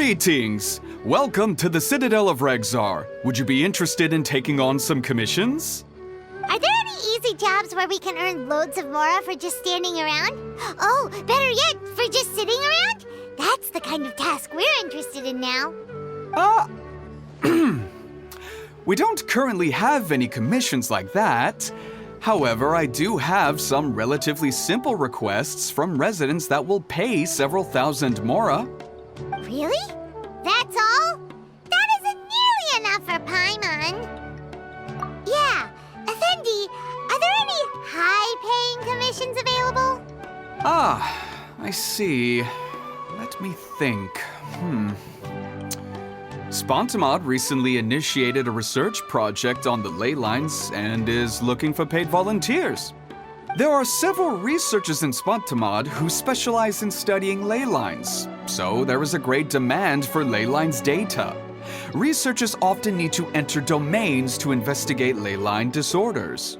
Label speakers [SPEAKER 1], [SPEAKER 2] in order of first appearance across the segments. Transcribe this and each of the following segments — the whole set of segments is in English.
[SPEAKER 1] Greetings! Welcome to the Citadel of Regzar. Would you be interested in taking on some commissions?
[SPEAKER 2] Are there any easy jobs where we can earn loads of mora for just standing around? Oh, better yet, for just sitting around? That's the kind of task we're interested in now.
[SPEAKER 1] We don't currently have any commissions like that. However, I do have some relatively simple requests from residents that will pay several thousand mora.
[SPEAKER 2] Really? That's all? That isn't nearly enough for Paimon. Yeah, Effendi, are there any high-paying commissions available?
[SPEAKER 1] I see. Let me think. Spontamod recently initiated a research project on the ley lines and is looking for paid volunteers. There are several researchers in Spontamod who specialize in studying ley lines, so there is a great demand for ley lines data. Researchers often need to enter domains to investigate ley line disorders.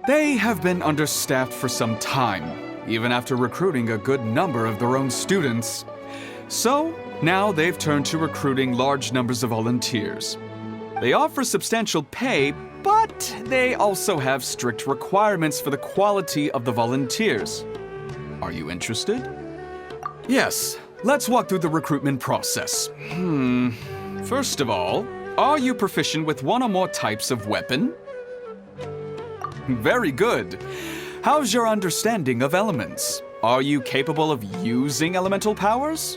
[SPEAKER 1] They have been understaffed for some time, even after recruiting a good number of their own students. So, now they've turned to recruiting large numbers of volunteers. They offer substantial pay, but they also have strict requirements for the quality of the volunteers. Are you interested? Yes, let's walk through the recruitment process. First of all, are you proficient with one or more types of weapon? Very good. How's your understanding of elements? Are you capable of using elemental powers?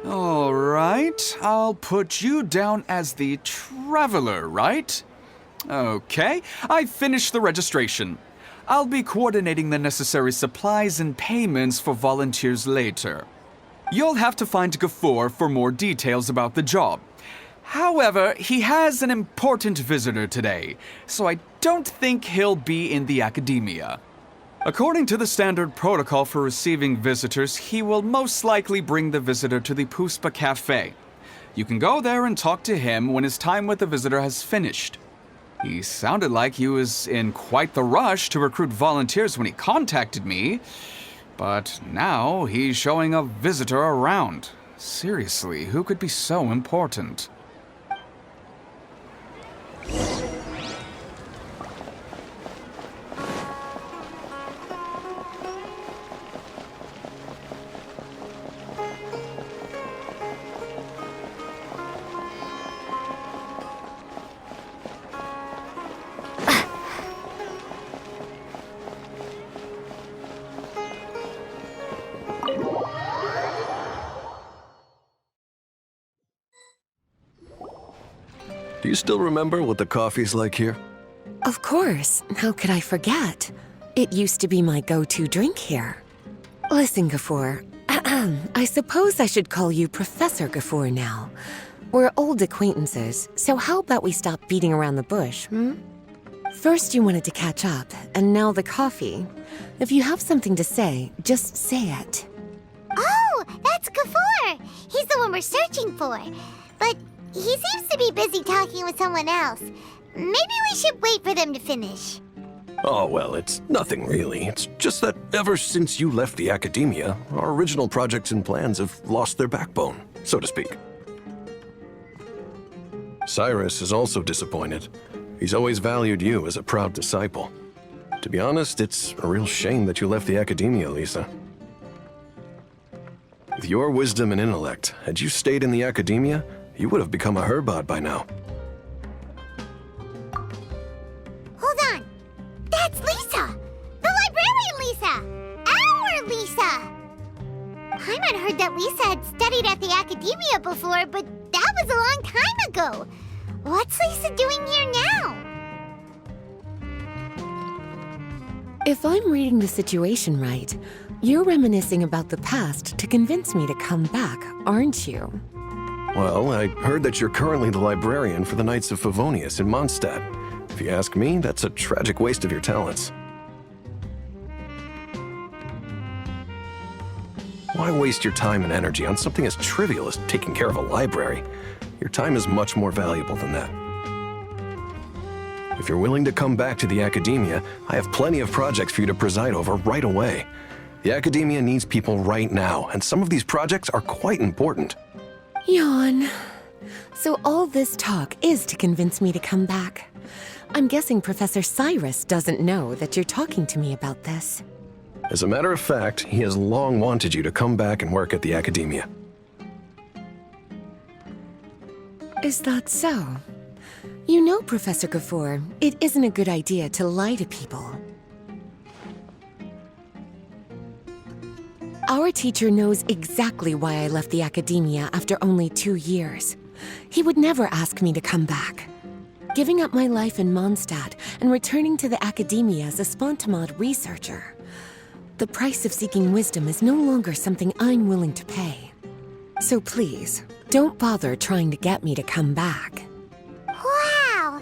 [SPEAKER 1] All right, I'll put you down as the Traveler, right? Okay, I've finished the registration. I'll be coordinating the necessary supplies and payments for volunteers later. You'll have to find Gafoor for more details about the job. However, he has an important visitor today, so I don't think he'll be in the academia. According to the standard protocol for receiving visitors, he will most likely bring the visitor to the Puspa Cafe. You can go there and talk to him when his time with the visitor has finished. He sounded like he was in quite the rush to recruit volunteers when he contacted me, but now he's showing a visitor around. Seriously, who could be so important?
[SPEAKER 3] Do you still remember what the coffee's like here?
[SPEAKER 4] Of course. How could I forget? It used to be my go-to drink here. Listen, Gafoor. I suppose I should call you Professor Gafoor now. We're old acquaintances, so how about we stop beating around the bush, First you wanted to catch up, and now the coffee. If you have something to say, just say it.
[SPEAKER 2] Oh, that's Gafoor! He's the one we're searching for. But he seems to be busy talking with someone else. Maybe we should wait for them to finish.
[SPEAKER 3] Oh, well, it's nothing really. It's just that ever since you left the academia, our original projects and plans have lost their backbone, so to speak. Cyrus is also disappointed. He's always valued you as a proud disciple. To be honest, it's a real shame that you left the academia, Lisa. With your wisdom and intellect, had you stayed in the academia, you would have become a Herbot by now.
[SPEAKER 2] Hold on! That's Lisa! The Librarian Lisa! Our Lisa! Paimon heard that Lisa had studied at the academia before, but that was a long time ago. What's Lisa doing here now?
[SPEAKER 4] If I'm reading the situation right, you're reminiscing about the past to convince me to come back, aren't you?
[SPEAKER 3] Well, I heard that you're currently the librarian for the Knights of Favonius in Mondstadt. If you ask me, that's a tragic waste of your talents. Why waste your time and energy on something as trivial as taking care of a library? Your time is much more valuable than that. If you're willing to come back to the academia, I have plenty of projects for you to preside over right away. The academia needs people right now, and some of these projects are quite important.
[SPEAKER 4] Yawn. So all this talk is to convince me to come back. I'm guessing Professor Cyrus doesn't know that you're talking to me about this.
[SPEAKER 3] As a matter of fact, he has long wanted you to come back and work at the Academia.
[SPEAKER 4] Is that so? You know, Professor Gafoor, it isn't a good idea to lie to people. Our teacher knows exactly why I left the Academia after only 2 years. He would never ask me to come back. Giving up my life in Mondstadt and returning to the Academia as a Spontamod researcher. The price of seeking wisdom is no longer something I'm willing to pay. So please, don't bother trying to get me to come back.
[SPEAKER 2] Wow!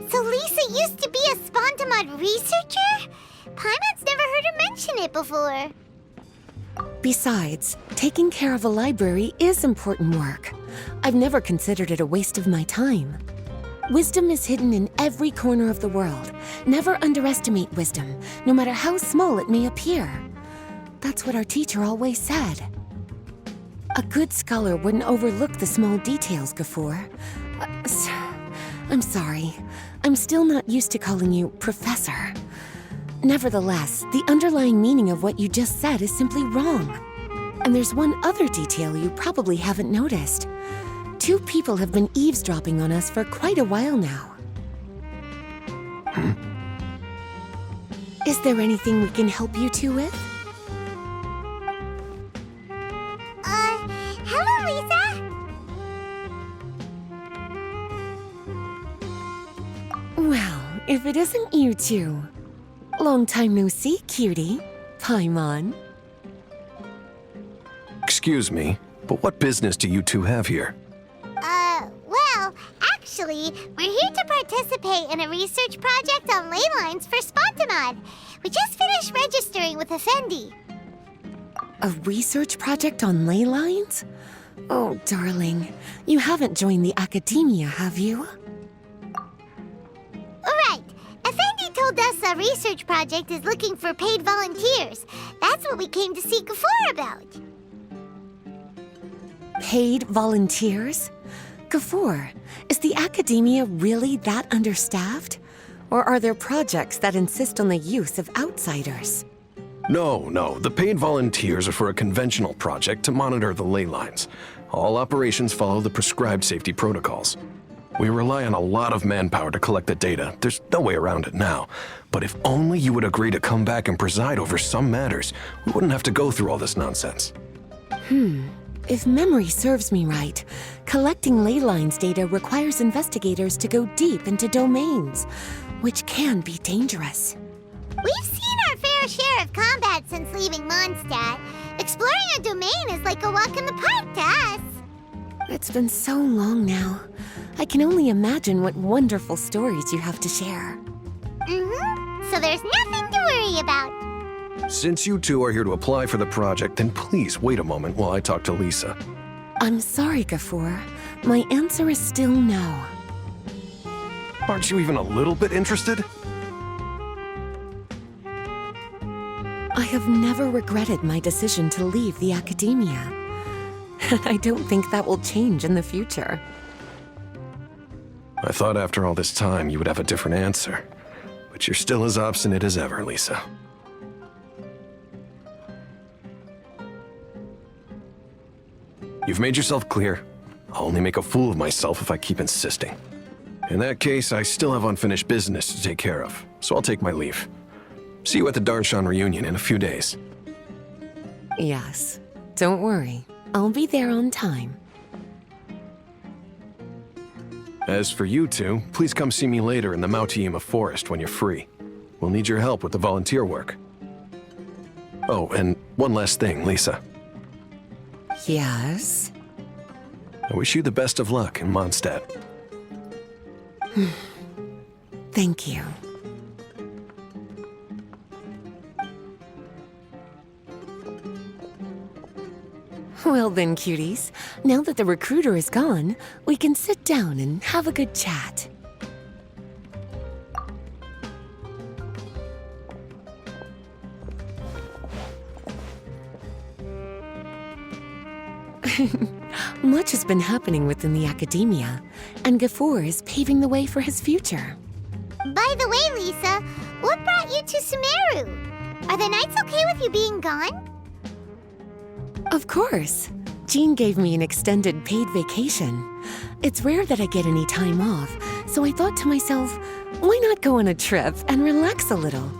[SPEAKER 2] So Lisa used to be a Spontamod researcher? Paimon's never heard her mention it before.
[SPEAKER 4] Besides, taking care of a library is important work. I've never considered it a waste of my time. Wisdom is hidden in every corner of the world. Never underestimate wisdom, no matter how small it may appear. That's what our teacher always said. A good scholar wouldn't overlook the small details, Gafoor. I'm sorry. I'm still not used to calling you Professor. Nevertheless, the underlying meaning of what you just said is simply wrong. And there's one other detail you probably haven't noticed. 2 people have been eavesdropping on us for quite a while now. Is there anything we can help you two with?
[SPEAKER 2] Hello, Lisa!
[SPEAKER 4] Well, if it isn't you two. Long time no see, cutie. Paimon.
[SPEAKER 3] Excuse me, but what business do you two have here?
[SPEAKER 2] Well, actually, we're here to participate in a research project on ley lines for Spontamod. We just finished registering with Effendi.
[SPEAKER 4] A research project on ley lines? Oh, darling. You haven't joined the Academia, have you?
[SPEAKER 2] Right. Effendi told us a research project is looking for paid volunteers. That's what we came to see Gafoor about.
[SPEAKER 4] Paid volunteers? Gafoor, is the Academia really that understaffed? Or are there projects that insist on the use of outsiders?
[SPEAKER 3] No. The paid volunteers are for a conventional project to monitor the ley lines. All operations follow the prescribed safety protocols. We rely on a lot of manpower to collect the data. There's no way around it now. But if only you would agree to come back and preside over some matters, we wouldn't have to go through all this nonsense.
[SPEAKER 4] If memory serves me right, collecting ley lines data requires investigators to go deep into domains, which can be dangerous.
[SPEAKER 2] We've seen our fair share of combat since leaving Mondstadt. Exploring a domain is like a walk in the park to us.
[SPEAKER 4] It's been so long now. I can only imagine what wonderful stories you have to share.
[SPEAKER 2] So there's nothing to worry about.
[SPEAKER 3] Since you two are here to apply for the project, then please wait a moment while I talk to Lisa.
[SPEAKER 4] I'm sorry, Gafoor. My answer is still no.
[SPEAKER 3] Aren't you even a little bit interested?
[SPEAKER 4] I have never regretted my decision to leave the Academia. And I don't think that will change in the future.
[SPEAKER 3] I thought after all this time you would have a different answer. But you're still as obstinate as ever, Lisa. You've made yourself clear. I'll only make a fool of myself if I keep insisting. In that case, I still have unfinished business to take care of, so I'll take my leave. See you at the Darshan reunion in a few days.
[SPEAKER 4] Yes. Don't worry. I'll be there on time.
[SPEAKER 3] As for you two, please come see me later in the Mautiima forest when you're free. We'll need your help with the volunteer work. Oh, and one last thing, Lisa.
[SPEAKER 4] Yes?
[SPEAKER 3] I wish you the best of luck in Mondstadt.
[SPEAKER 4] Thank you. Well then, cuties. Now that the recruiter is gone, we can sit down and have a good chat. Much has been happening within the academia, and Gafoor is paving the way for his future.
[SPEAKER 2] By the way, Lisa, what brought you to Sumeru? Are the nights okay with you being gone?
[SPEAKER 4] Of course. Jean gave me an extended paid vacation. It's rare that I get any time off, so I thought to myself, why not go on a trip and relax a little?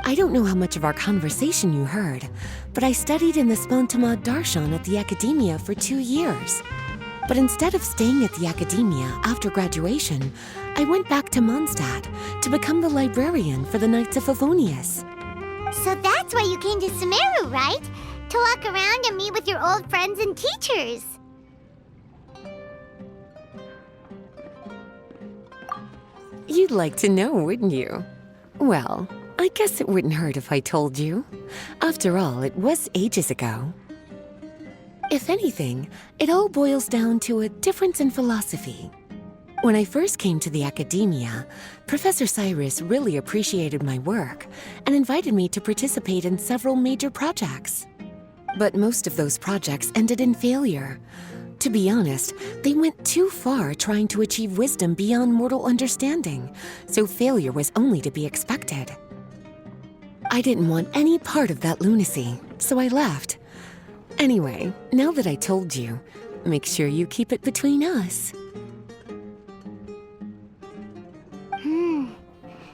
[SPEAKER 4] I don't know how much of our conversation you heard, but I studied in the Spontamad Darshan at the Academia for 2 years. But instead of staying at the Academia after graduation, I went back to Mondstadt to become the librarian for the Knights of Favonius.
[SPEAKER 2] So that's why you came to Sumeru, right? To walk around and meet with your old friends and teachers.
[SPEAKER 4] You'd like to know, wouldn't you? Well, I guess it wouldn't hurt if I told you. After all, it was ages ago. If anything, it all boils down to a difference in philosophy. When I first came to the Academia, Professor Cyrus really appreciated my work and invited me to participate in several major projects. But most of those projects ended in failure. To be honest, they went too far trying to achieve wisdom beyond mortal understanding, so failure was only to be expected. I didn't want any part of that lunacy, so I left. Anyway, now that I told you, make sure you keep it between us.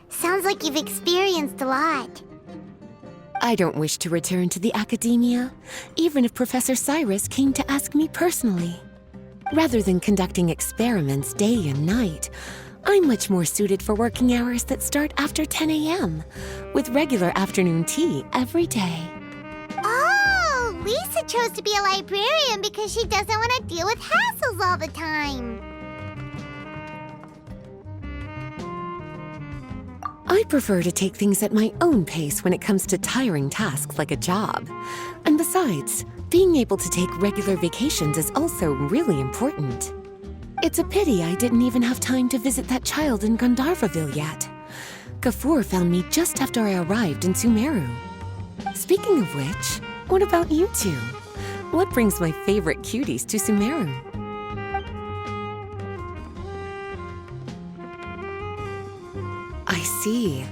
[SPEAKER 2] Sounds like you've experienced a lot.
[SPEAKER 4] I don't wish to return to the Academia, even if Professor Cyrus came to ask me personally. Rather than conducting experiments day and night, I'm much more suited for working hours that start after 10 a.m., with regular afternoon tea every day.
[SPEAKER 2] Oh, Lisa chose to be a librarian because she doesn't want to deal with hassles all the time.
[SPEAKER 4] I prefer to take things at my own pace when it comes to tiring tasks like a job. And besides, being able to take regular vacations is also really important. It's a pity I didn't even have time to visit that child in Gandharvaville yet. Gafoor found me just after I arrived in Sumeru. Speaking of which, what about you two? What brings my favorite cuties to Sumeru? I see.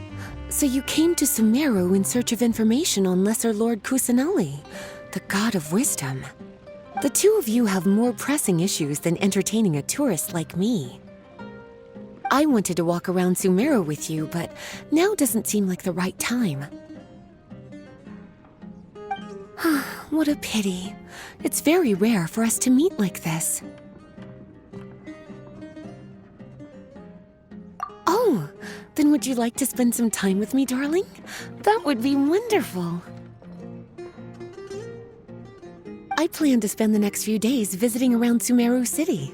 [SPEAKER 4] So you came to Sumeru in search of information on Lesser Lord Kusanali, the god of wisdom. The two of you have more pressing issues than entertaining a tourist like me. I wanted to walk around Sumeru with you, but now doesn't seem like the right time. What a pity. It's very rare for us to meet like this. Oh, then would you like to spend some time with me, darling? That would be wonderful. I plan to spend the next few days visiting around Sumeru City.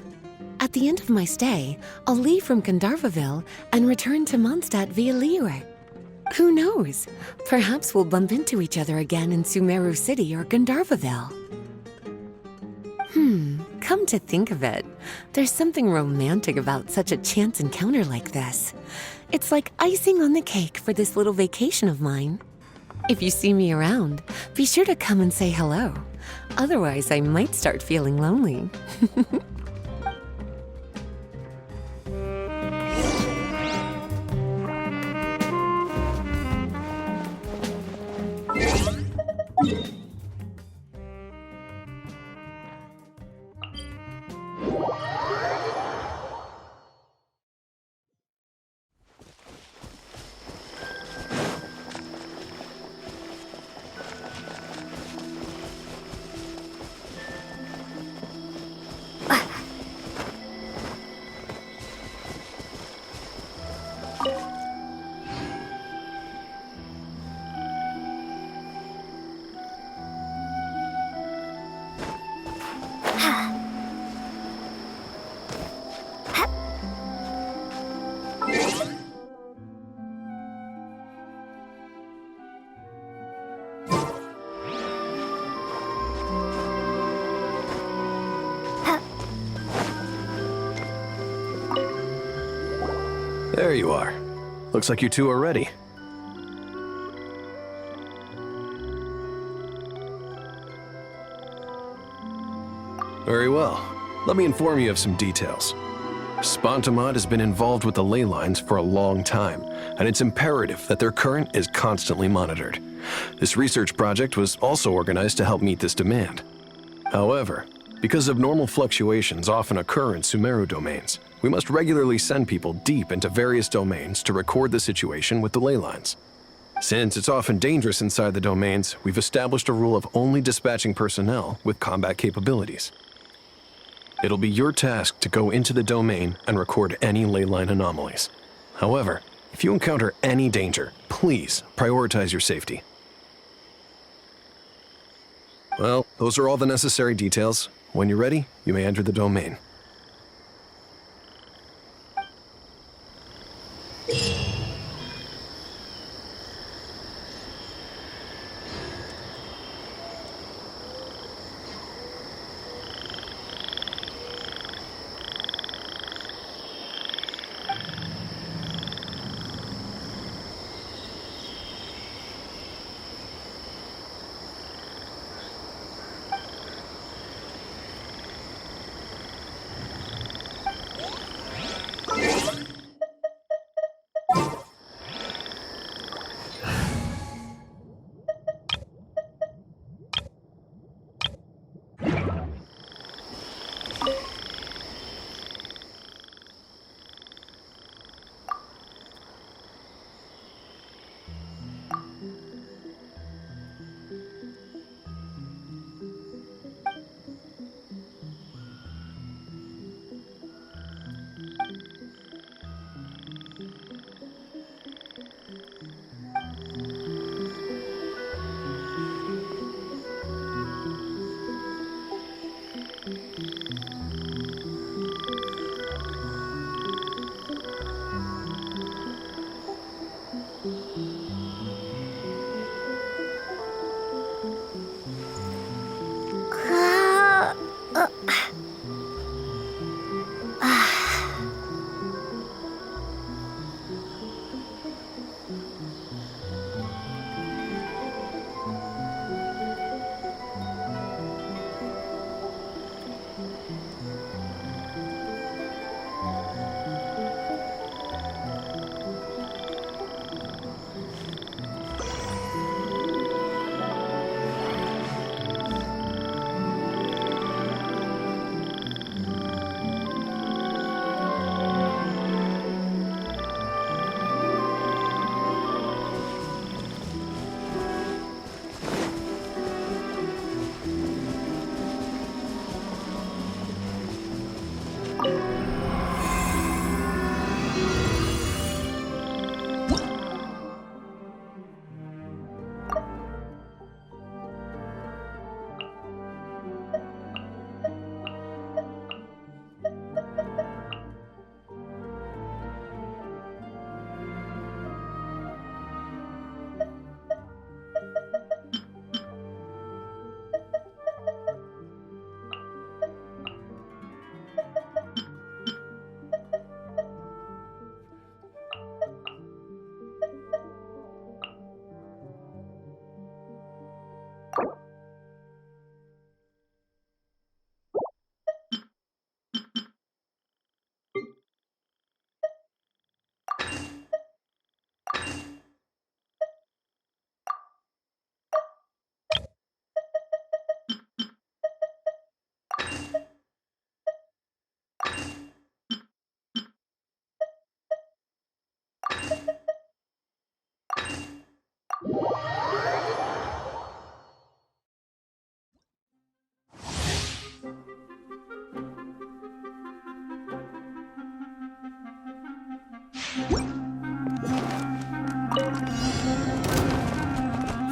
[SPEAKER 4] At the end of my stay, I'll leave from Gandharvaville and return to Mondstadt via Liyue. Who knows? Perhaps we'll bump into each other again in Sumeru City or Gandharvaville. Come to think of it, there's something romantic about such a chance encounter like this. It's like icing on the cake for this little vacation of mine. If you see me around, be sure to come and say hello. Otherwise, I might start feeling lonely.
[SPEAKER 3] There you are. Looks like you two are ready. Very well. Let me inform you of some details. Spontamod has been involved with the ley lines for a long time, and it's imperative that their current is constantly monitored. This research project was also organized to help meet this demand. However, because abnormal fluctuations often occur in Sumeru domains, we must regularly send people deep into various domains to record the situation with the ley lines. Since it's often dangerous inside the domains, we've established a rule of only dispatching personnel with combat capabilities. It'll be your task to go into the domain and record any ley line anomalies. However, if you encounter any danger, please prioritize your safety. Well, those are all the necessary details. When you're ready, you may enter the domain.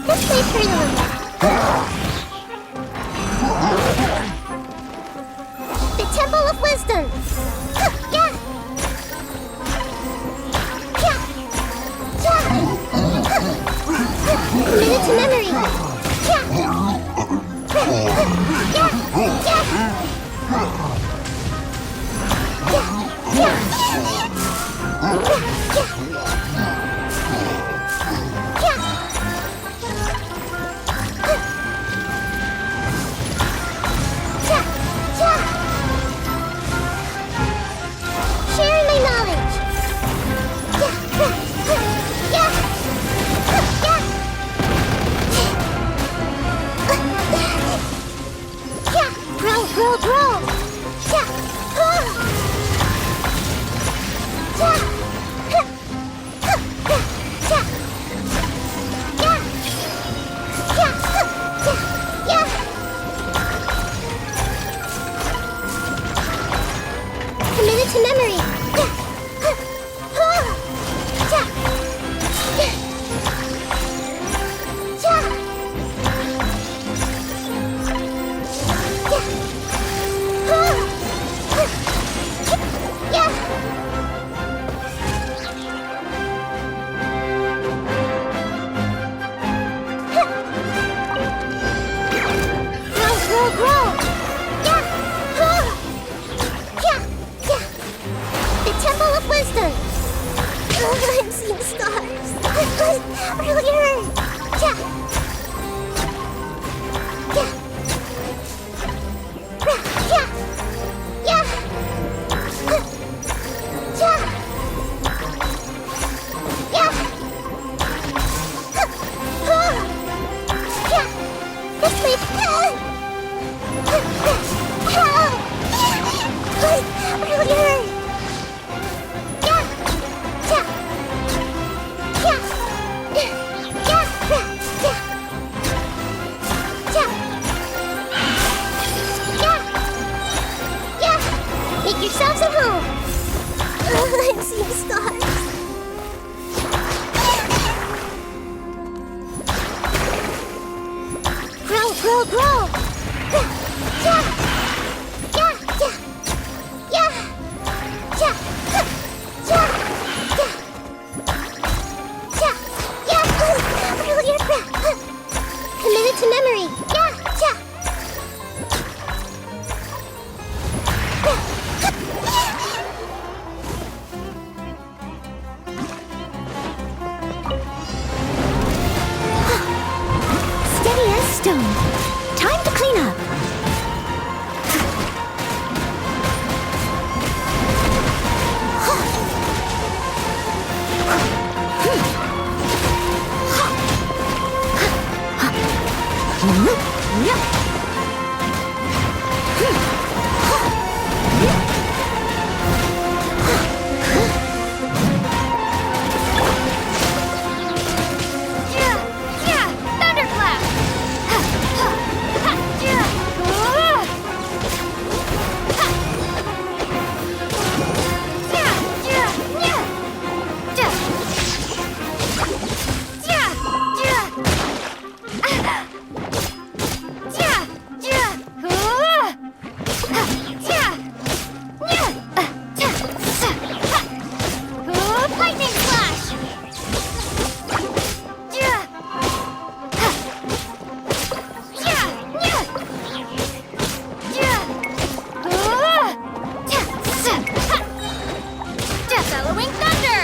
[SPEAKER 2] Let's wait for you. The Temple of Wisdom. Yeah. Minute to memory. Yeah. grow, grow! Yeah! Yeah! Yeah! The Temple of Wisdom! I'm seeing stars! Really hurt! Yeah! Yeah! Yeah! Yeah! Yeah! Yeah! Yeah! This way! Help! Really hurt! Yeah! Yeah! Yeah! Yeah! Yeah! Yeah! Yeah! Yeah! Make yourselves at home! I'm seeing stars! Grow, grow, grow! Yeah! Yeah! Yeah! Yeah! Yeah! Yeah! Yeah! Yeah! Yeah! Really? Committed to memory! Yeah! Yeah! Steady as stone. Time to clean up. Thunderclap! Lightning flash! Bellowing thunder!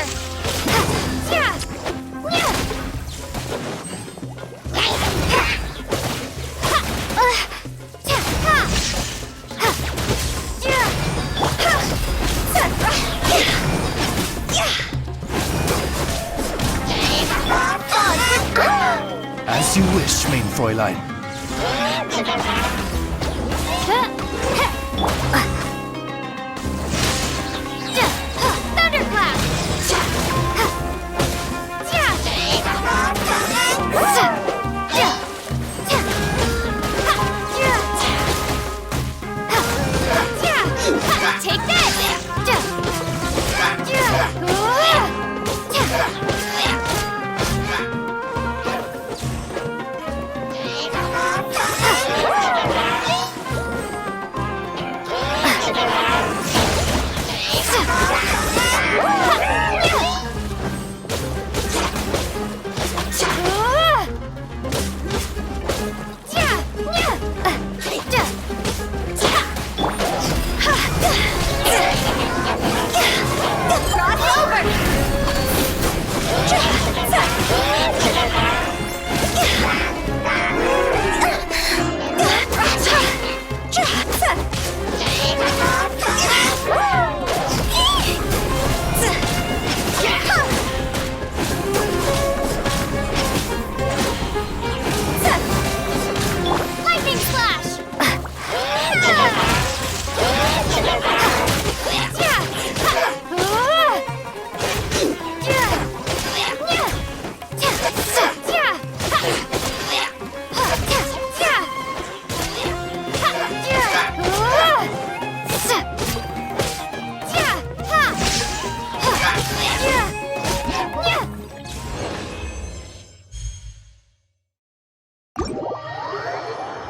[SPEAKER 1] As you wish, mein Fräulein.